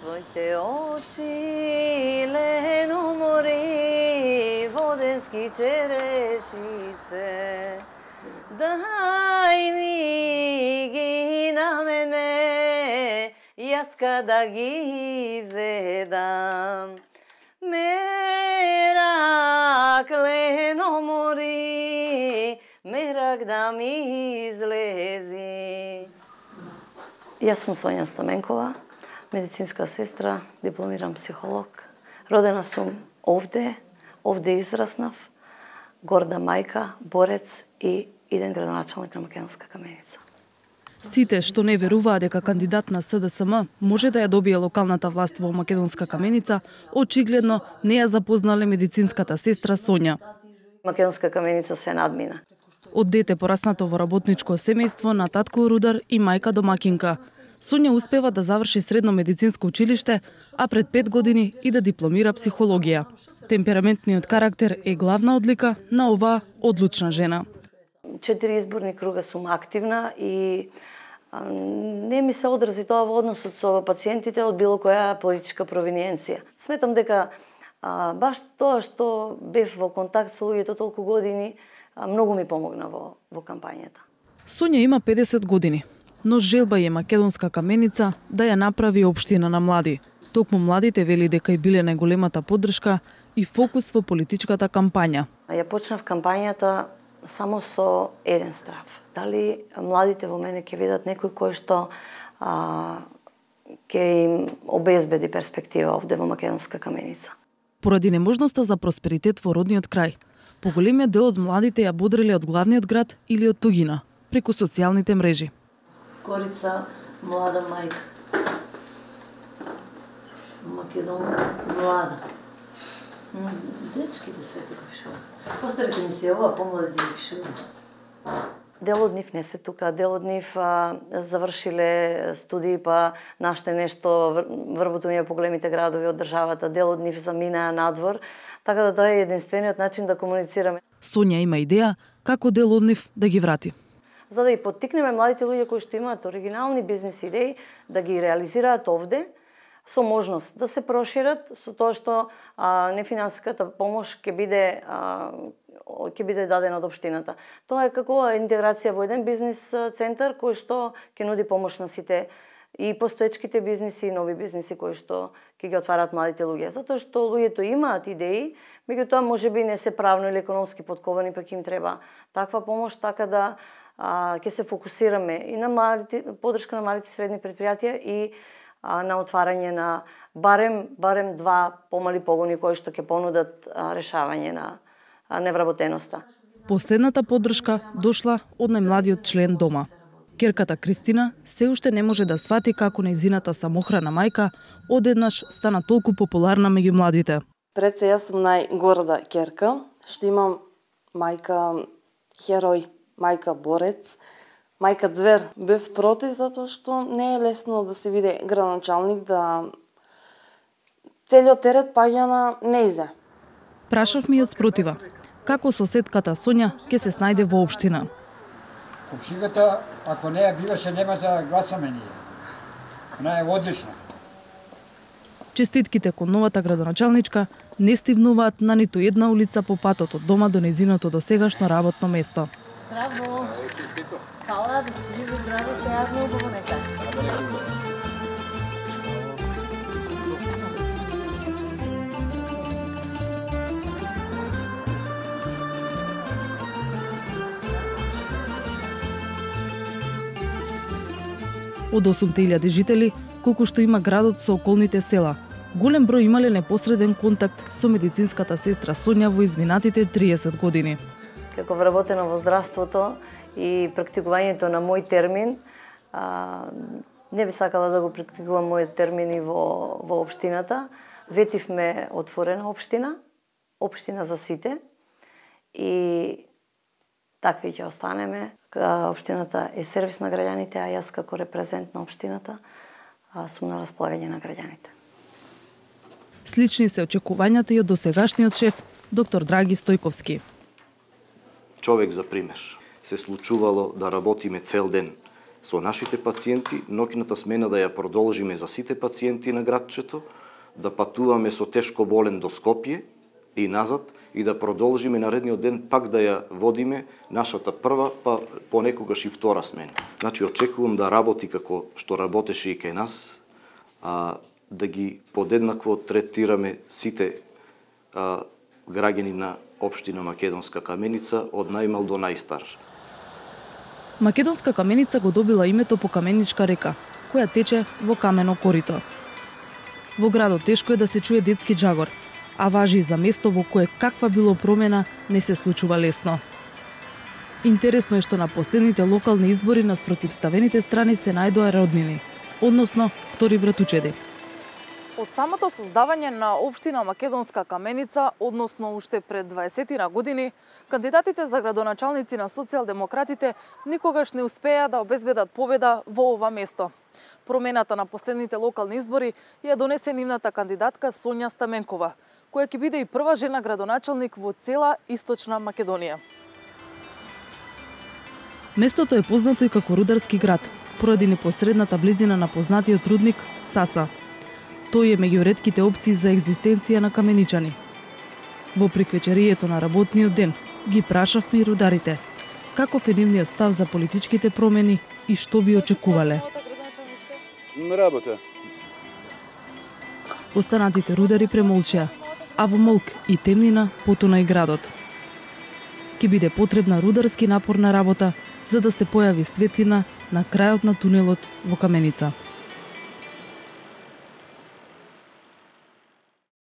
Твоите очи лено море, воденски черешице, дай ми ги на мене, јас да ги изедам. Мерак лено море, мерак да ми излези. Јас сум Сонја Стаменкова, медицинска сестра, дипломиран психолог. Родена сум овде израснав, горда мајка, борец и иден градоначалник на Македонска Каменица. Сите што не веруваат дека кандидат на СДСМ може да ја добие локалната власт во Македонска Каменица, очигледно не ја запознале медицинската сестра Сонја. Македонска Каменица се надмина. Од дете пораснато во работничко семејство на татко рудар и мајка домакинка. Сонја успева да заврши средно медицинско училиште, а пред 5 години и да дипломира психологија. Темпераментниот карактер е главна одлика на оваа одлучна жена. 4 изборни круга сум активна и не ми се одрази тоа во односот со пациентите од било која политичка провиниенција. Сметам дека баш тоа што бев во контакт со луѓето толку години многу ми помогна во кампањата. Сонја има 50 години, но желба е Македонска Каменица да ја направи општина на млади. Токму младите вели дека и биле најголемата поддршка и фокус во политичката кампања. Ја почнав кампањата само со еден страв. Дали младите во мене ќе видат некој кој што ќе им обезбеди перспектива овде во Македонска Каменица. Поради неможноста за просперитет во родниот крај, поголемиот дел од младите ја бодреле од главниот град или од туѓина, преку социјалните мрежи. Корица, млада мајка. Македонка, млада. Дечките се тука пишуваат. Постарите ми се ова, помладите ми пишуваат. Дел од нив не се тука, дел од нив завршиле студии, па наште нешто вработување по големите градови од државата, дел од нив заминаа надвор, така да тоа е единствениот начин да комуницираме. Сонја има идеја како дел од нив да ги врати. За да ги поттикнеме младите луѓе кои што имаат оригинални бизнис идеи да ги реализираат овде, со можност да се прошират, со тоа што нефинансиската помош ќе биде дадена од општината. Тоа е како интеграција во еден бизнис центар кој што ќе нуди помош на сите и постоечките бизниси и нови бизниси кои што ќе ги отварат младите луѓе. Затоа што луѓето имаат идеи, меѓутоа можеби не се правно или економски подковани, пак им треба таква помош, така да ќе се фокусираме и на младите, поддршка на малите и средни предпријатија и на отварање на барем 2 помали погони кои што ќе понудат решавање на невработеноста. Последната поддршка дошла од најмладиот член дома. Керката Кристина се уште не може да свати како нејзината самохрана мајка одеднаш стана толку популарна меѓу младите. Пред се јас сум најгорда керка, што имам мајка херој, мајка борец, мајка звер. Бев против затоа што не е лесно да се биде градоначалник, да целиот терет паѓа на нејзе. Прашав ми од спротива, како соседката Сонја ќе се снајде во општина. Општината, ако не ја биваше, нема да гласаме ние. Она е одлична. Честитките кон новата градоначалничка не стивнуваат на ниту една улица по патот од дома до нејзиното досегашно работно место. Здраво! Фала, да сте живи, здраво, се јавно убаво нека. Од 8.000 жители, колку што има градот со околните села, голем број имале непосреден контакт со медицинската сестра Сонја во изминатите 30 години. Како вработена во здравството и практикувањето на мој термин, не би сакала да го практикувам мојот термин и во општината. Ветивме отворена општина, општина за сите и такви ќе останеме. Општината е сервис на граѓаните, а јас како репрезент на општината сум на располагање на граѓаните. Слични се очекувањата и од досегашниот шеф, доктор Драги Стојковски. Човек за пример. Се случувало да работиме цел ден со нашите пациенти, ноќната смена да ја продолжиме за сите пациенти на градчето, да патуваме со тешко болен до Скопје и назад и да продолжиме наредниот ден пак да ја водиме нашата прва, па понекогаш и втора смена. Значи очекувам да работи како што работеше и кај нас, да ги подеднакво третираме сите граѓани на општина Македонска Каменица од најмал до најстар. Македонска Каменица го добила името по каменичка река, која тече во камено корито. Во градот тешко е да се чуе детски джагор, а важи и за место во кое каква било промена не се случува лесно. Интересно е што на последните локални избори на спротивставените страни се најдоа роднини, односно втори братучеди. Од самото создавање на општина Македонска Каменица, односно уште пред 20 години, кандидатите за градоначалници на социјалдемократите никогаш не успеа да обезбедат победа во ова место. Промената на последните локални избори ја донесе нивната кандидатка Сонја Стаменкова, која ќе биде и прва жена градоначалник во цела Источна Македонија. Местото е познато и како рударски град, поради непосредната близина на познатиот рудник Саса. Тој е меѓу ретките опции за екзистенција на каменичани. Во приквечерието на работниот ден ги прашавме и рударите каков е нивниот став за политичките промени и што би очекувале. Работа. Останатите рудари премолчеа, а во молк и темнина потона и градот. Ке биде потребна рударски напорна работа за да се појави светлина на крајот на тунелот во Каменица.